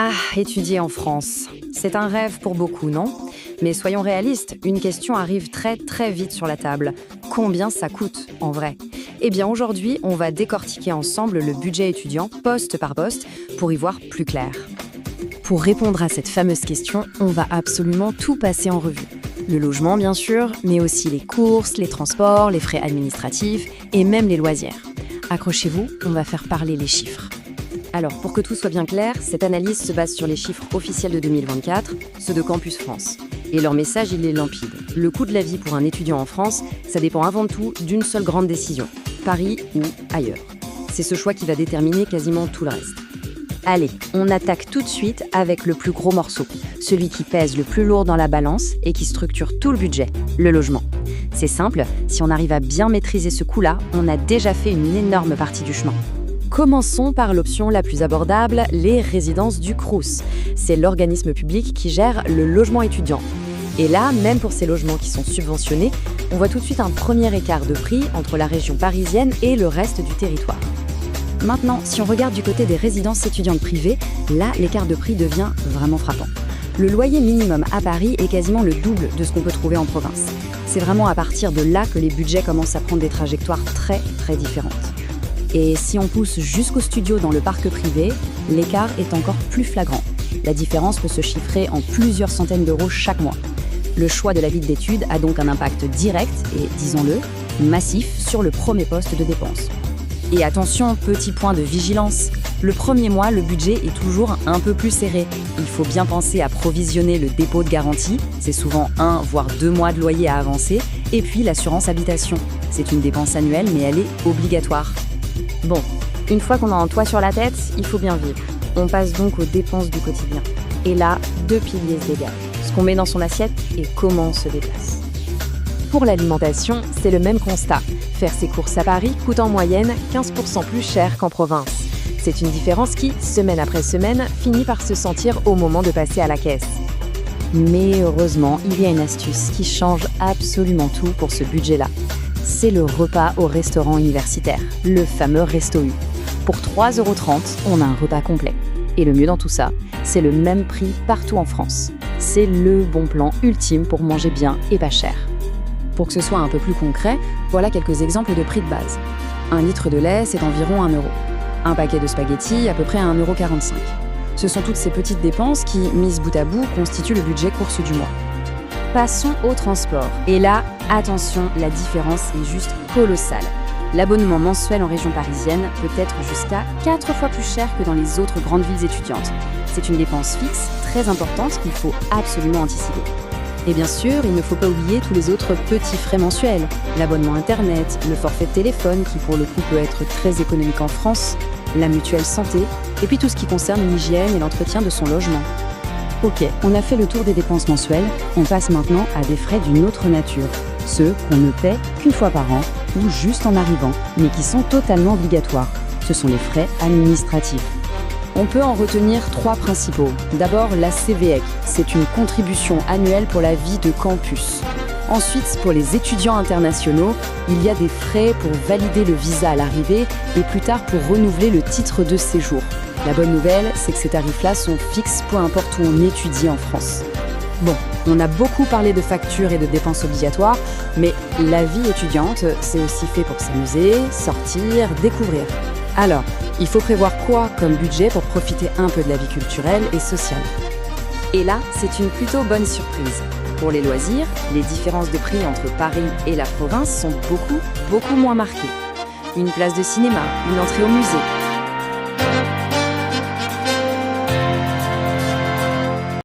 Ah, étudier en France. C'est un rêve pour beaucoup, non? Mais soyons réalistes, une question arrive très très vite sur la table. Combien ça coûte, en vrai? Eh bien aujourd'hui, on va décortiquer ensemble le budget étudiant, poste par poste, pour y voir plus clair. Pour répondre à cette fameuse question, on va absolument tout passer en revue. Le logement, bien sûr, mais aussi les courses, les transports, les frais administratifs et même les loisirs. Accrochez-vous, on va faire parler les chiffres. Alors, pour que tout soit bien clair, cette analyse se base sur les chiffres officiels de 2024, ceux de Campus France. Et leur message, il est limpide. Le coût de la vie pour un étudiant en France, ça dépend avant tout d'une seule grande décision, Paris ou ailleurs. C'est ce choix qui va déterminer quasiment tout le reste. Allez, on attaque tout de suite avec le plus gros morceau, celui qui pèse le plus lourd dans la balance et qui structure tout le budget, le logement. C'est simple, si on arrive à bien maîtriser ce coût-là, on a déjà fait une énorme partie du chemin. Commençons par l'option la plus abordable, les résidences du Crous. C'est l'organisme public qui gère le logement étudiant. Et là, même pour ces logements qui sont subventionnés, on voit tout de suite un premier écart de prix entre la région parisienne et le reste du territoire. Maintenant, si on regarde du côté des résidences étudiantes privées, là, l'écart de prix devient vraiment frappant. Le loyer minimum à Paris est quasiment le double de ce qu'on peut trouver en province. C'est vraiment à partir de là que les budgets commencent à prendre des trajectoires très, très différentes. Et si on pousse jusqu'au studio dans le parc privé, l'écart est encore plus flagrant. La différence peut se chiffrer en plusieurs centaines d'euros chaque mois. Le choix de la ville d'études a donc un impact direct et, disons-le, massif sur le premier poste de dépense. Et attention, petit point de vigilance, le premier mois, le budget est toujours un peu plus serré. Il faut bien penser à provisionner le dépôt de garantie, c'est souvent 1 voire 2 mois de loyer à avancer, et puis l'assurance habitation. C'est une dépense annuelle, mais elle est obligatoire. Bon, une fois qu'on a un toit sur la tête, il faut bien vivre. On passe donc aux dépenses du quotidien. Et là, 2 piliers se dégagent. Ce qu'on met dans son assiette et comment on se déplace. Pour l'alimentation, c'est le même constat. Faire ses courses à Paris coûte en moyenne 15% plus cher qu'en province. C'est une différence qui, semaine après semaine, finit par se sentir au moment de passer à la caisse. Mais heureusement, il y a une astuce qui change absolument tout pour ce budget-là. C'est le repas au restaurant universitaire, le fameux Resto U. Pour 3,30 €, on a un repas complet. Et le mieux dans tout ça, c'est le même prix partout en France. C'est le bon plan ultime pour manger bien et pas cher. Pour que ce soit un peu plus concret, voilà quelques exemples de prix de base. 1 litre de lait, c'est environ 1 €. Un paquet de spaghettis, à peu près 1,45 €. Ce sont toutes ces petites dépenses qui, mises bout à bout, constituent le budget course du mois. Passons au transport. Et là, attention, la différence est juste colossale. L'abonnement mensuel en région parisienne peut être jusqu'à 4 fois plus cher que dans les autres grandes villes étudiantes. C'est une dépense fixe, très importante, qu'il faut absolument anticiper. Et bien sûr, il ne faut pas oublier tous les autres petits frais mensuels. L'abonnement internet, le forfait de téléphone, qui pour le coup peut être très économique en France, la mutuelle santé, et puis tout ce qui concerne l'hygiène et l'entretien de son logement. Ok, on a fait le tour des dépenses mensuelles, on passe maintenant à des frais d'une autre nature. Ceux qu'on ne paie qu'une fois par an ou juste en arrivant, mais qui sont totalement obligatoires. Ce sont les frais administratifs. On peut en retenir 3 principaux. D'abord, la CVEC, c'est une contribution annuelle pour la vie de campus. Ensuite, pour les étudiants internationaux, il y a des frais pour valider le visa à l'arrivée et plus tard pour renouveler le titre de séjour. La bonne nouvelle, c'est que ces tarifs-là sont fixes, peu importe où on étudie en France. Bon, on a beaucoup parlé de factures et de dépenses obligatoires, mais la vie étudiante, c'est aussi fait pour s'amuser, sortir, découvrir. Alors, il faut prévoir quoi comme budget pour profiter un peu de la vie culturelle et sociale? Et là, c'est une plutôt bonne surprise. Pour les loisirs, les différences de prix entre Paris et la province sont beaucoup moins marquées. Une place de cinéma, une entrée au musée,